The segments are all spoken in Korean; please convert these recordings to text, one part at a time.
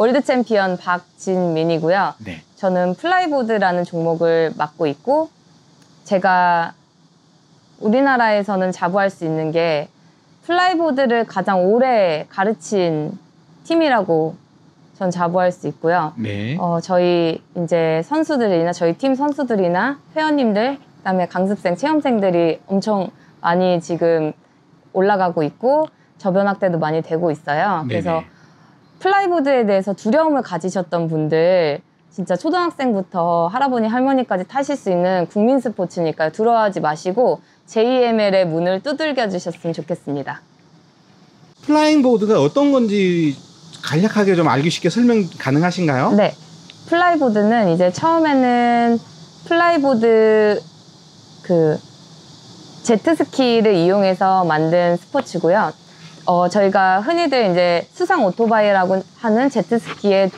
월드 챔피언 박진민이고요. 네. 저는 플라이보드라는 종목을 맡고 있고, 제가 우리나라에서는 자부할 수 있는 게 플라이보드를 가장 오래 가르친 팀이라고 전 자부할 수 있고요. 네. 저희 이제 선수들이나 저희 팀 선수들이나 회원님들, 그다음에 강습생, 체험생들이 엄청 많이 지금 올라가고 있고 저변학 때도 많이 되고 있어요. 그래서 네네. 플라이보드에 대해서 두려움을 가지셨던 분들, 진짜 초등학생부터 할아버지 할머니까지 타실 수 있는 국민 스포츠니까요. 두려워하지 마시고 JML의 문을 두들겨 주셨으면 좋겠습니다. 플라잉 보드가 어떤 건지 간략하게 좀 알기 쉽게 설명 가능하신가요? 네. 플라이보드는 이제 처음에는 플라이보드 제트스키를 이용해서 만든 스포츠고요. 저희가 흔히들 이제 수상 오토바이라고 하는 제트스키의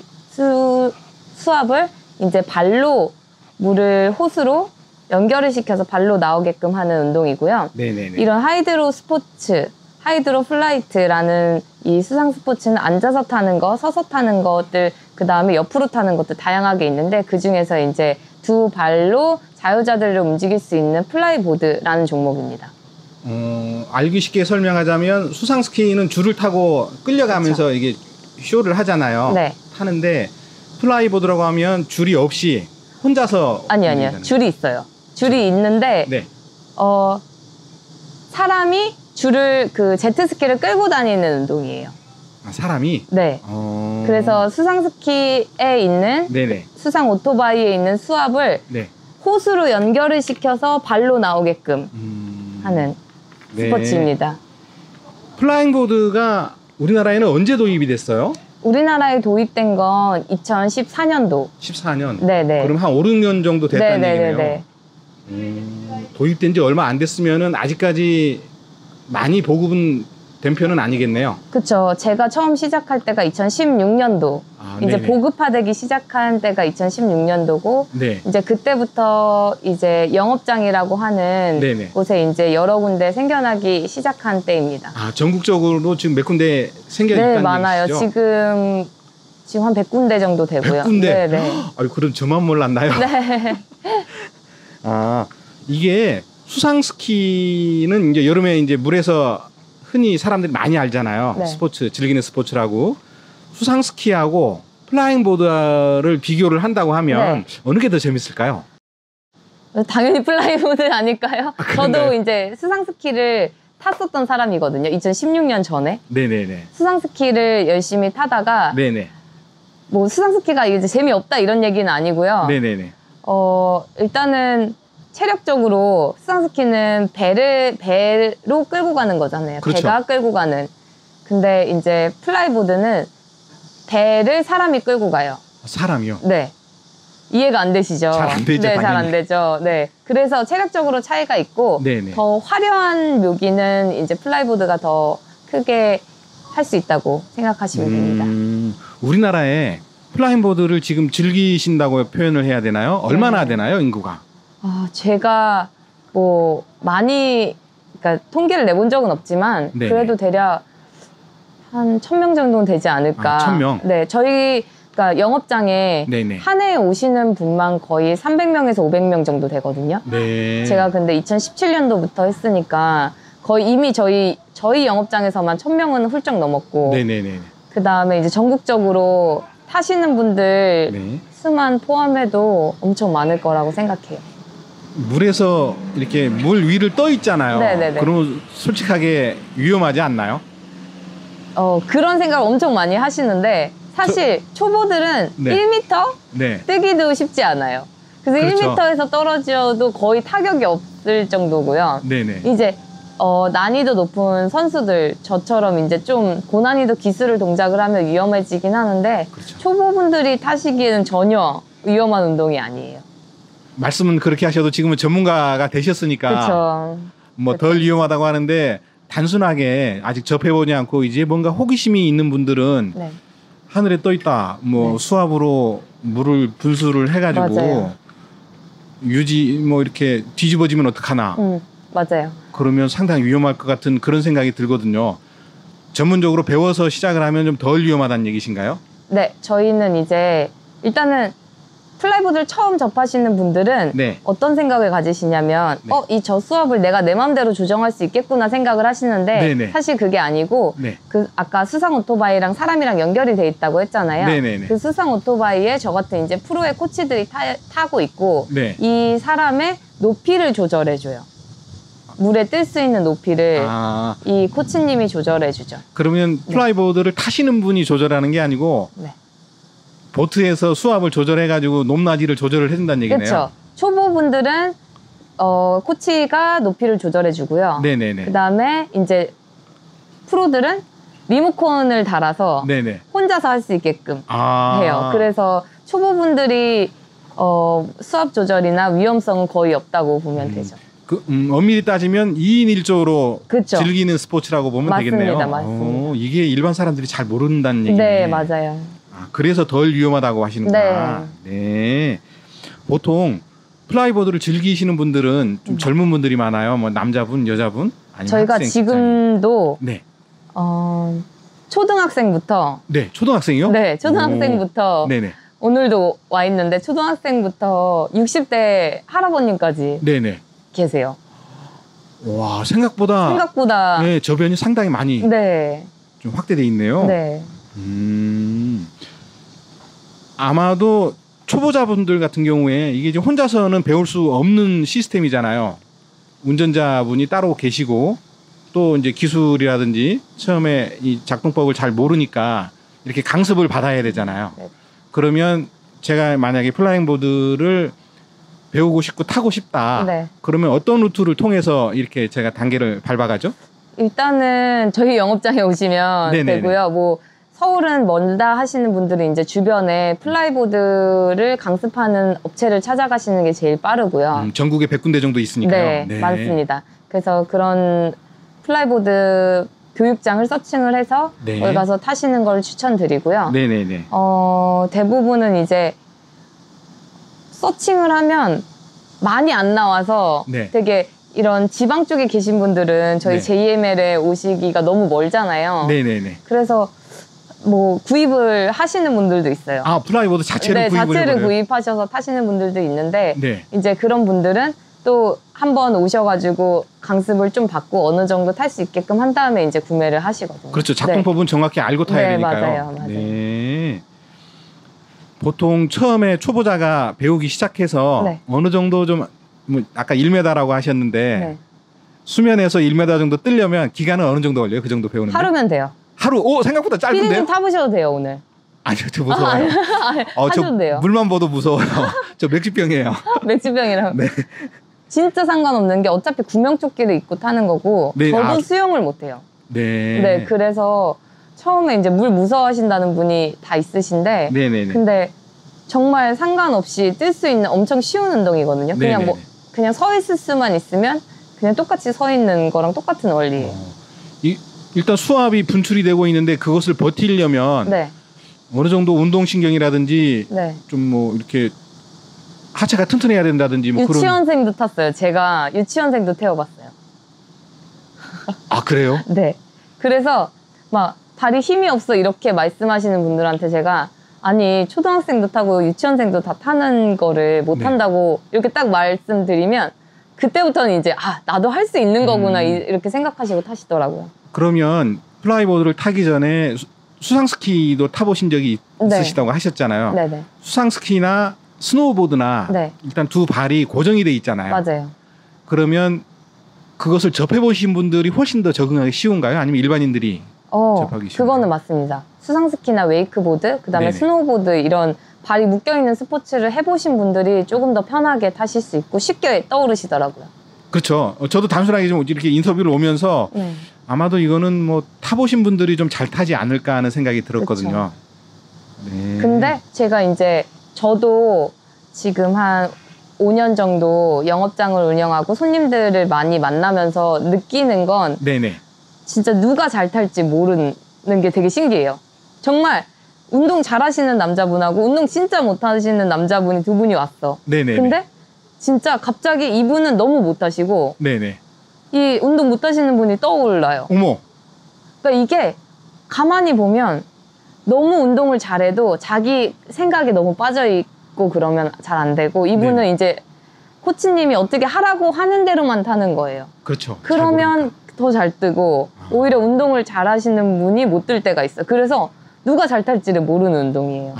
수압을 이제 발로 물을 호스로 연결을 시켜서 발로 나오게끔 하는 운동이고요. 네네네. 이런 하이드로 스포츠, 하이드로 플라이트라는 이 수상 스포츠는 앉아서 타는 거, 서서 타는 것들, 그 다음에 옆으로 타는 것들 다양하게 있는데 그 중에서 이제 두 발로 자유자재로 움직일 수 있는 플라이보드라는 종목입니다. 알기 쉽게 설명하자면 수상 스키는 줄을 타고 끌려가면서 그쵸. 이게 쇼를 하잖아요. 네. 타는데 플라이보드라고 하면 줄이 없이 혼자서 아니요. 움직이잖아요. 줄이 있어요. 줄이 있는데 네. 사람이 줄을 제트스키를 끌고 다니는 운동이에요. 아, 사람이? 네. 그래서 수상 스키에 있는 네네. 수상 오토바이에 있는 수압을 네. 호스로 연결을 시켜서 발로 나오게끔 하는 네. 스포츠입니다. 플라잉 보드가 우리나라에는 언제 도입이 됐어요? 우리나라에 도입된 건 2014년도. 14년. 네네. 그럼 한 5, 6년 정도 됐다는 얘기네요. 네네네. 도입된 지 얼마 안 됐으면은 아직까지 많이 보급은 된 편은 아니겠네요. 그쵸. 제가 처음 시작할 때가 2016년도. 이제 네네. 보급화되기 시작한 때가 2016년도고, 네. 이제 그때부터 이제 영업장이라고 하는 네네. 곳에 이제 여러 군데 생겨나기 시작한 때입니다. 아, 전국적으로 지금 몇 군데 생겨 네, 있다는 많아요. 얘기시죠? 지금 한 100군데 정도 되고요. 100군데? 네네. 아유, 그럼 저만 몰랐나요? 네. 아, 이게 수상 스키는 이제 여름에 이제 물에서 흔히 사람들이 많이 알잖아요. 네. 스포츠, 즐기는 스포츠라고. 수상 스키하고 플라잉 보드를 비교를 한다고 하면 네. 어느 게 더 재밌을까요? 당연히 플라이보드 아닐까요? 그런가요? 저도 이제 수상스키를 탔었던 사람이거든요. 2016년 전에. 네네네. 수상스키를 열심히 타다가 네네. 뭐 수상스키가 이제 재미없다 이런 얘기는 아니고요. 네네네. 일단은 체력적으로 수상스키는 배로 끌고 가는 거잖아요. 그렇죠. 배가 끌고 가는. 근데 이제 플라이보드는 배를 사람이 끌고 가요. 사람이요? 네. 이해가 안 되시죠? 잘 안 되죠, 네, 잘 당연히. 안 되죠. 네. 그래서 체력적으로 차이가 있고, 네네. 더 화려한 묘기는 이제 플라이보드가 더 크게 할 수 있다고 생각하시면 됩니다. 우리나라에 플라잉 보드를 지금 즐기신다고 표현을 해야 되나요? 얼마나 되나요, 인구가? 제가 뭐 많이, 그러니까 통계를 내본 적은 없지만, 네네. 그래도 대략 한 1000명 정도는 되지 않을까. 1000명? 네. 그러니까 영업장에 네네. 한 해에 오시는 분만 거의 300명에서 500명 정도 되거든요. 네. 제가 근데 2017년도부터 했으니까 거의 이미 저희 영업장에서만 1000명은 훌쩍 넘었고, 네네네. 그 다음에 이제 전국적으로 타시는 분들 네. 수만 포함해도 엄청 많을 거라고 생각해요. 물에서 이렇게 물 위를 떠 있잖아요. 네네네. 그러면 솔직하게 위험하지 않나요? 그런 생각을 엄청 많이 하시는데, 사실 초보들은 네. 1m 네. 뜨기도 쉽지 않아요. 그래서 그렇죠. 1m에서 떨어져도 거의 타격이 없을 정도고요. 네네. 이제 난이도 높은 선수들, 저처럼 이제 좀 고난이도 기술을 동작을 하면 위험해지긴 하는데, 그렇죠. 초보분들이 타시기에는 전혀 위험한 운동이 아니에요. 말씀은 그렇게 하셔도 지금은 전문가가 되셨으니까 그렇죠. 뭐 덜 위험하다고 하는데, 단순하게 아직 접해보지 않고 이제 뭔가 호기심이 있는 분들은 네. 하늘에 떠 있다, 뭐 네. 수압으로 물을 분수를 해가지고 맞아요. 뭐 이렇게 뒤집어지면 어떡하나, 맞아요. 그러면 상당히 위험할 것 같은 그런 생각이 들거든요. 전문적으로 배워서 시작을 하면 좀 덜 위험하다는 얘기신가요? 네, 저희는 이제 일단은 플라이보드를 처음 접하시는 분들은 네. 어떤 생각을 가지시냐면 네. 이 저수압을 내가 내 맘대로 조정할 수 있겠구나 생각을 하시는데 네네. 사실 그게 아니고 네. 그 아까 수상 오토바이랑 사람이랑 연결이 돼 있다고 했잖아요. 네네네. 그 수상 오토바이에 저 같은 이제 프로의 코치들이 타고 있고 네. 이 사람의 높이를 조절해줘요. 물에 뜰 수 있는 높이를 아, 이 코치님이 조절해주죠. 그러면 플라이보드를 타시는 분이 조절하는 게 아니고 네. 보트에서 수압을 조절해가지고 높낮이를 조절을 해준다는 얘기네요. 그렇죠. 초보분들은 코치가 높이를 조절해주고요. 네네네. 그 다음에 이제 프로들은 리모컨을 달아서 네네. 혼자서 할 수 있게끔 아. 해요. 그래서 초보분들이 수압 조절이나 위험성은 거의 없다고 보면 되죠. 엄밀히 따지면 2인 1조로 그쵸. 즐기는 스포츠라고 보면 맞습니다, 되겠네요. 맞습니다. 이게 일반 사람들이 잘 모른다는 얘기네. 네, 맞아요. 아, 그래서 덜 위험하다고 하시는구나. 네. 보통 플라이보드를 즐기시는 분들은 좀 젊은 분들이 많아요. 뭐 남자분, 여자분, 아니면 저희가 학생, 지금도 직장인. 네. 초등학생부터 네, 초등학생이요? 네, 초등학생부터 오. 네네. 오늘도 와 있는데 초등학생부터 60대 할아버님까지 네네. 계세요. 와, 생각보다 네, 저변이 상당히 많이 네. 좀 확대돼 있네요. 네. 아마도 초보자분들 같은 경우에 이게 이제 혼자서는 배울 수 없는 시스템이잖아요. 운전자분이 따로 계시고 또 이제 기술이라든지 처음에 이 작동법을 잘 모르니까 이렇게 강습을 받아야 되잖아요. 네. 그러면 제가 만약에 플라잉 보드를 배우고 싶고 타고 싶다. 네. 그러면 어떤 루트를 통해서 이렇게 제가 단계를 밟아가죠? 일단은 저희 영업장에 오시면 네네네. 되고요. 뭐 서울은 멀다 하시는 분들은 이제 주변에 플라이보드를 강습하는 업체를 찾아가시는 게 제일 빠르고요. 전국에 100군데 정도 있으니까요. 네, 많습니다. 그래서 그런 플라이보드 교육장을 서칭을 해서 네. 거기 가서 타시는 걸 추천드리고요. 네네네. 대부분은 이제 서칭을 하면 많이 안 나와서 네. 되게 이런 지방 쪽에 계신 분들은 저희 네. JML에 오시기가 너무 멀잖아요. 네네네. 그래서 뭐 구입을 하시는 분들도 있어요. 아, 플라이보드 자체를 네, 구입을 자체를 해버려요? 구입하셔서 타시는 분들도 있는데 네. 이제 그런 분들은 또 한번 오셔가지고 강습을 좀 받고 어느 정도 탈 수 있게끔 한 다음에 이제 구매를 하시거든요. 그렇죠. 작동법은 정확히 알고 타야 네, 되니까요. 맞아요. 네. 보통 처음에 초보자가 배우기 시작해서 네. 어느 정도 좀 뭐 아까 1m라고 하셨는데 네. 수면에서 1m 정도 뜨려면 기간은 어느 정도 걸려요? 그 정도 배우는데? 하루면 돼요. 하루? 오, 생각보다 짧은데요? 피디님 타보셔도 돼요, 오늘. 아니요, 저 무서워요. 저 하셔도 돼요. 물만 봐도 무서워요. 저 맥주병이에요. 맥주병이랑. 네. 진짜 상관없는 게 어차피 구명조끼를 입고 타는 거고 네, 저도 수영을 못해요. 네. 네, 그래서 처음에 이제 물 무서워하신다는 분이 다 있으신데 네네네. 근데 정말 상관없이 뜰 수 있는 엄청 쉬운 운동이거든요. 그냥 네네네. 뭐 그냥 서 있을 수만 있으면 그냥 똑같이 서 있는 거랑 똑같은 원리예요. 일단 수압이 분출이 되고 있는데 그것을 버티려면 네, 어느 정도 운동신경이라든지 네. 좀 뭐 이렇게 하체가 튼튼해야 된다든지 뭐 그런. 유치원생도 탔어요. 제가 유치원생도 태워봤어요. 아, 그래요? 네. 그래서 막 다리 힘이 없어 이렇게 말씀하시는 분들한테 제가 아니 초등학생도 타고 유치원생도 다 타는 거를 못 네. 한다고 이렇게 딱 말씀드리면 그때부터는 이제 나도 할 수 있는 거구나 이렇게 생각하시고 타시더라고요. 그러면 플라이보드를 타기 전에 수상 스키도 타보신 적이 네. 있으시다고 하셨잖아요. 네네. 수상 스키나 스노우보드나 네. 일단 두 발이 고정이 돼 있잖아요. 맞아요. 그러면 그것을 접해보신 분들이 훨씬 더 적응하기 쉬운가요? 아니면 일반인들이 접하기 쉬운가요? 그거는 맞습니다. 수상스키나 웨이크보드, 그다음에 네네. 스노우보드 이런 발이 묶여있는 스포츠를 해보신 분들이 조금 더 편하게 타실 수 있고 쉽게 떠오르시더라고요. 그렇죠. 저도 단순하게 좀 이렇게 인터뷰를 오면서 네. 아마도 이거는 뭐 타보신 분들이 좀 잘 타지 않을까 하는 생각이 들었거든요. 네. 근데 제가 이제 저도 지금 한 5년 정도 영업장을 운영하고 손님들을 많이 만나면서 느끼는 건 네네. 진짜 누가 잘 탈지 모르는 게 되게 신기해요. 정말 운동 잘하시는 남자분하고 운동 진짜 못하시는 남자분이 두 분이 왔어. 네네. 근데 진짜 갑자기 이분은 너무 못하시고 네네. 이 운동 못하시는 분이 떠올라요. 어머. 그러니까 이게 가만히 보면 너무 운동을 잘해도 자기 생각에 너무 빠져 있고 그러면 잘 안 되고 이분은 네네. 이제 코치님이 어떻게 하라고 하는 대로만 타는 거예요. 그렇죠. 그러면 더 잘 뜨고 오히려 운동을 잘 하시는 분이 못 뜰 때가 있어요. 그래서 누가 잘 탈지를 모르는 운동이에요.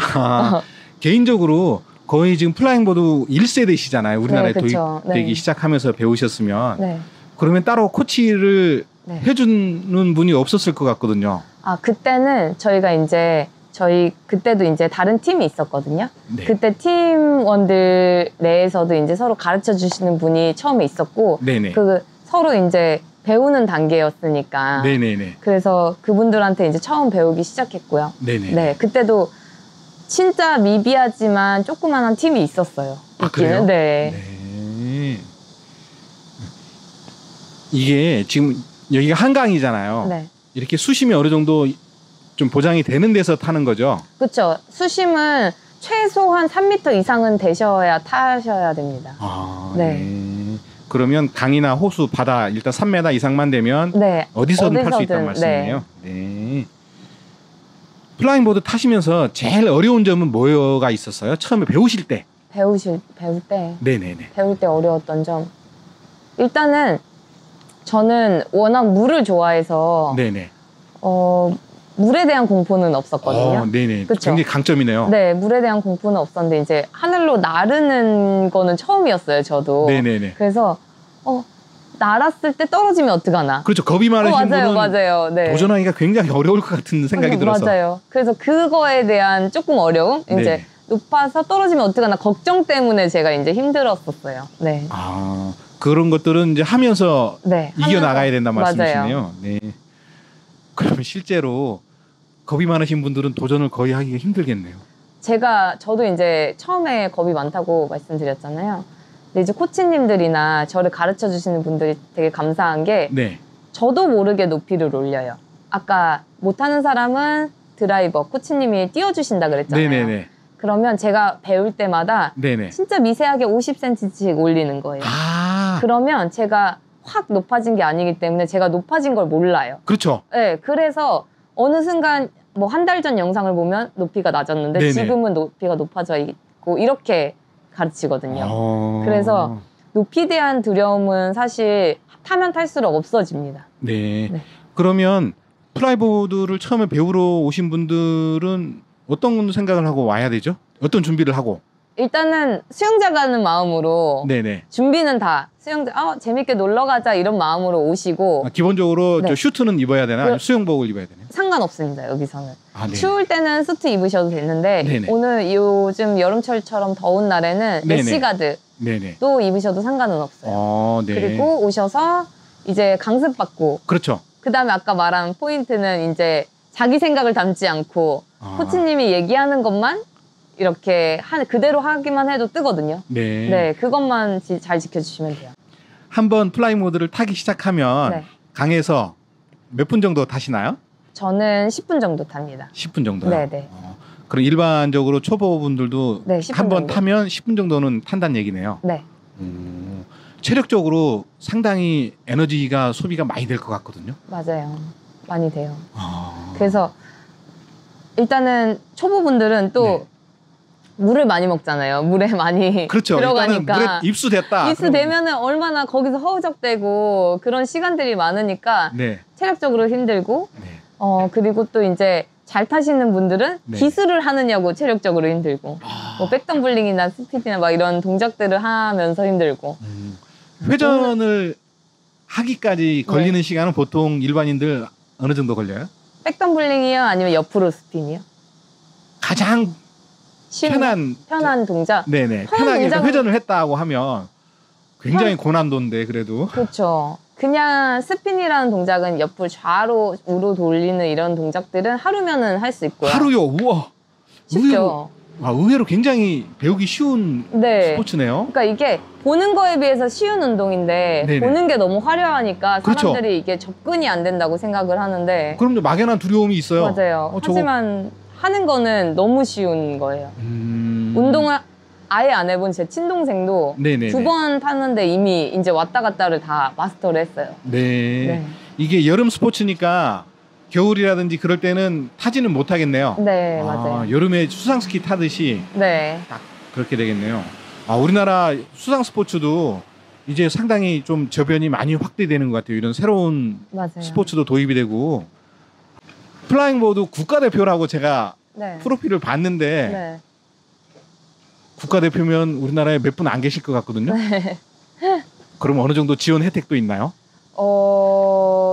개인적으로 거의 지금 플라잉보드 1세대시잖아요. 우리나라에 네, 그쵸. 도입되기 네. 시작하면서 배우셨으면 네. 그러면 따로 코치를 네. 해주는 분이 없었을 것 같거든요. 아, 그때는 저희가 이제 저희 그때도 이제 다른 팀이 있었거든요. 네. 그때 팀원들 내에서도 이제 서로 가르쳐 주시는 분이 처음에 있었고 네네. 그 서로 이제 배우는 단계였으니까 네네네. 그래서 그분들한테 이제 처음 배우기 시작했고요. 네네. 네, 그때도 진짜 미비하지만 조그만한 팀이 있었어요. 아, 있기는. 그래요? 네. 네. 이게 지금 여기가 한강이잖아요. 네. 이렇게 수심이 어느 정도 좀 보장이 되는 데서 타는 거죠. 그렇죠. 수심은 최소한 3m 이상은 되셔야 타셔야 됩니다. 아, 네. 네. 그러면 강이나 호수, 바다 일단 3m 이상만 되면 네. 어디서든 탈 수 있다는 말씀이에요. 네. 플라잉보드 타시면서 제일 어려운 점은 뭐가 있었어요? 처음에 배우실 때. 배울 때 네네네. 배울 때 어려웠던 점. 일단은 저는 워낙 물을 좋아해서 네네. 물에 대한 공포는 없었거든요. 네네. 그쵸? 굉장히 강점이네요. 네, 물에 대한 공포는 없었는데 이제 하늘로 나르는 거는 처음이었어요, 저도. 네네네. 그래서 날았을 때 떨어지면 어떡하나. 그렇죠. 겁이 많으신 맞아요, 분은 맞아요. 네. 도전하기가 굉장히 어려울 것 같은 생각이 들어서. 맞아요. 그래서 그거에 대한 조금 어려움? 네. 이제 높아서 떨어지면 어떡하나 걱정 때문에 제가 이제 힘들었었어요. 네. 아, 그런 것들은 이제 하면서 네. 이겨나가야 된다는 맞아요. 말씀이시네요. 네. 그러면 실제로 겁이 많으신 분들은 도전을 거의 하기가 힘들겠네요. 저도 이제 처음에 겁이 많다고 말씀드렸잖아요. 근데 이제 코치님들이나 저를 가르쳐 주시는 분들이 되게 감사한 게 네. 저도 모르게 높이를 올려요. 아까 못하는 사람은 드라이버, 코치님이 띄워주신다 그랬잖아요. 네네네. 그러면 제가 배울 때마다 네네. 진짜 미세하게 50cm씩 올리는 거예요. 아, 그러면 제가 확 높아진 게 아니기 때문에 제가 높아진 걸 몰라요. 그렇죠. 네, 그래서 어느 순간 뭐 한 달 전 영상을 보면 높이가 낮았는데 네네. 지금은 높이가 높아져 있고 이렇게 가르치거든요. 그래서 높이에 대한 두려움은 사실 타면 탈수록 없어집니다. 네. 네. 그러면 플라이보드를 처음에 배우러 오신 분들은 어떤 생각을 하고 와야 되죠? 어떤 준비를 하고? 일단은 수영장 가는 마음으로 네네. 준비는 다 수영장 재밌게 놀러 가자 이런 마음으로 오시고 아, 기본적으로 네. 저 슈트는 입어야 되나? 아니면 수영복을 입어야 되나요? 상관없습니다. 여기서는. 아, 네. 추울 때는 수트 입으셔도 되는데 네네. 오늘 요즘 여름철처럼 더운 날에는 네네. 애쉬가드도 네네. 입으셔도 상관은 없어요. 네. 그리고 오셔서 이제 강습받고 그렇죠. 그다음에 아까 말한 포인트는 이제 자기 생각을 담지 않고 아. 코치님이 얘기하는 것만 이렇게 그대로 하기만 해도 뜨거든요. 네. 네, 그것만 잘 지켜주시면 돼요. 한번 플라잉 모드를 타기 시작하면 네. 강에서 몇 분 정도 타시나요? 저는 10분 정도 탑니다. 10분 정도요? 네네. 그럼 일반적으로 초보분들도 네, 10분 한 번 정도. 타면 10분 정도는 탄다는 얘기네요. 네. 체력적으로 상당히 에너지가 소비가 많이 될 것 같거든요. 맞아요. 많이 돼요. 아. 그래서 일단은 초보분들은 또 네. 물을 많이 먹잖아요. 물에 많이 그렇죠. 일단은 들어가니까. 물에 입수됐다. 입수되면은 얼마나 거기서 허우적대고 그런 시간들이 많으니까 네. 체력적으로 힘들고 네. 그리고 또 이제 잘 타시는 분들은 네. 기술을 하느냐고 체력적으로 힘들고 아. 뭐 백덤블링이나 스피드나 막 이런 동작들을 하면서 힘들고 회전을 하기까지 걸리는 네. 시간은 보통 일반인들 어느 정도 걸려요? 백덤블링이요? 아니면 옆으로 스핀이요? 가장 쉬운 편한 동작? 네네 편한 편하게 동작은- 회전을 했다고 하면 굉장히 고난도인데 그래도 그렇죠. 그냥 스핀이라는 동작은 옆을 좌로 우로 돌리는 이런 동작들은 하루면은 할 수 있고요. 하루요. 우와. 쉽죠. 의외로 굉장히 배우기 쉬운 네. 스포츠네요. 그러니까 이게 보는 거에 비해서 쉬운 운동인데 네네. 보는 게 너무 화려하니까 그렇죠. 사람들이 이게 접근이 안 된다고 생각을 하는데 그럼 막연한 두려움이 있어요. 맞아요. 저거- 하지만 하는 거는 너무 쉬운 거예요. 운동을 아예 안 해본 제 친동생도 네네네. 2번 타는데 이미 이제 왔다 갔다를 다 마스터를 했어요. 네. 네. 이게 여름 스포츠니까 겨울이라든지 그럴 때는 타지는 못하겠네요. 네, 맞아요. 여름에 수상 스키 타듯이 네. 딱 그렇게 되겠네요. 우리나라 수상 스포츠도 이제 상당히 좀 저변이 많이 확대되는 것 같아요. 이런 새로운 맞아요. 스포츠도 도입이 되고 플라잉보드 국가대표라고 제가 네. 프로필을 봤는데 네. 국가대표면 우리나라에 몇 분 안 계실 것 같거든요. 그럼 어느 정도 지원 혜택도 있나요?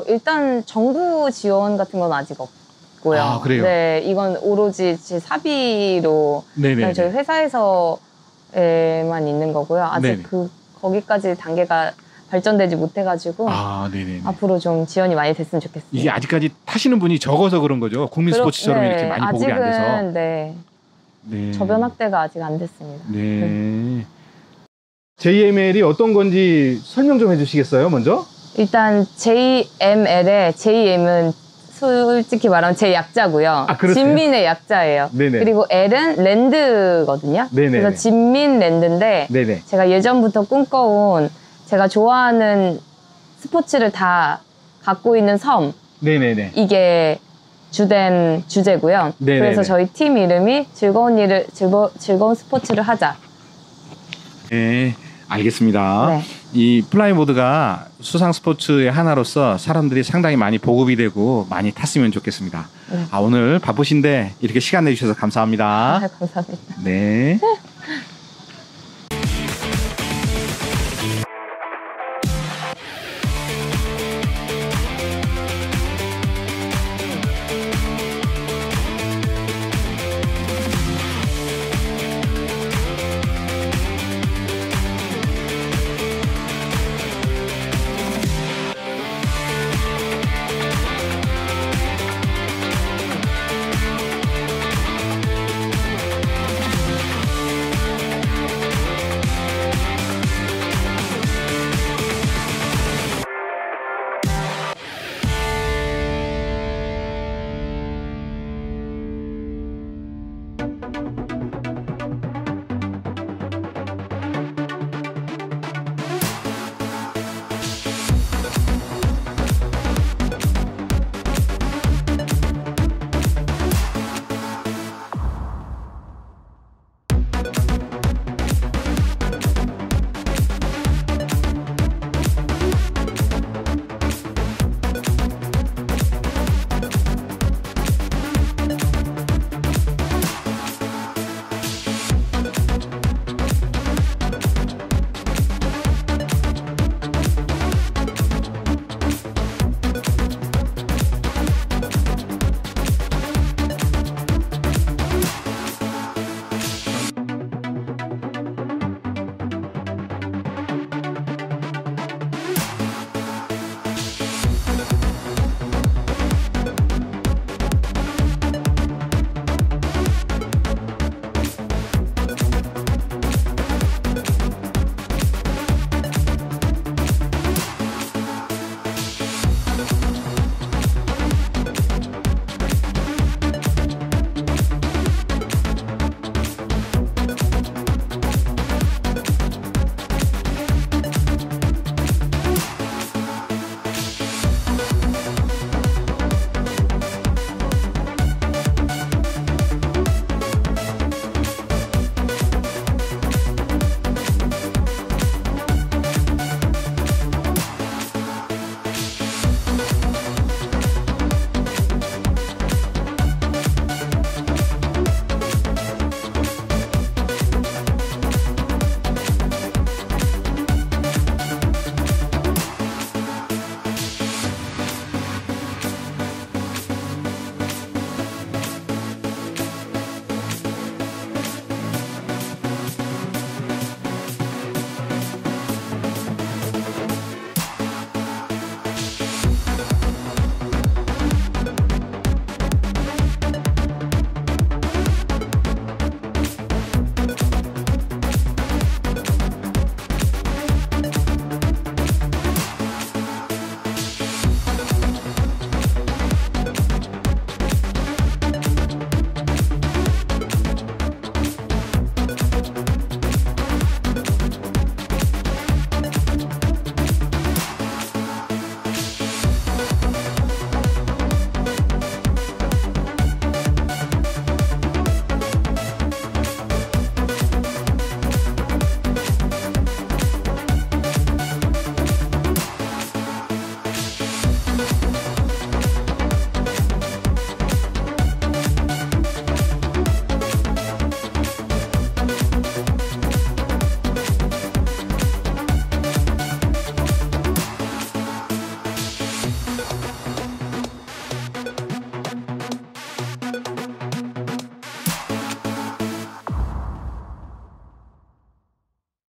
일단 정부 지원 같은 건 아직 없고요. 아, 그래요? 네, 이건 오로지 제 사비로 네네. 그냥 저희 회사에서만 있는 거고요. 아직 네네. 거기까지 단계가 발전되지 못해가지고 네네. 앞으로 좀 지원이 많이 됐으면 좋겠습니다. 이게 아직까지 타시는 분이 적어서 그런 거죠. 국민 스포츠처럼 이렇게 많이 보급이 안 돼서. 아직은 네, 네. 저변 확대가 아직 안 됐습니다. 네. JML이 어떤 건지 설명 좀 해주시겠어요, 먼저? 일단 JML의 JM은 솔직히 말하면 제 약자고요. 그렇어요? 진민의 약자예요. 네네. 그리고 L은 랜드거든요. 네네네. 그래서 진민랜드인데 네네. 제가 예전부터 꿈꿔온 제가 좋아하는 스포츠를 다 갖고 있는 섬, 네네네. 이게 주된 주제고요. 네네네. 그래서 저희 팀 이름이 즐거운 스포츠를 하자. 네, 알겠습니다. 네. 이 플라이보드가 수상 스포츠의 하나로서 사람들이 상당히 많이 보급이 되고 많이 탔으면 좋겠습니다. 네. 오늘 바쁘신데 이렇게 시간 내주셔서 감사합니다. 감사합니다. 네.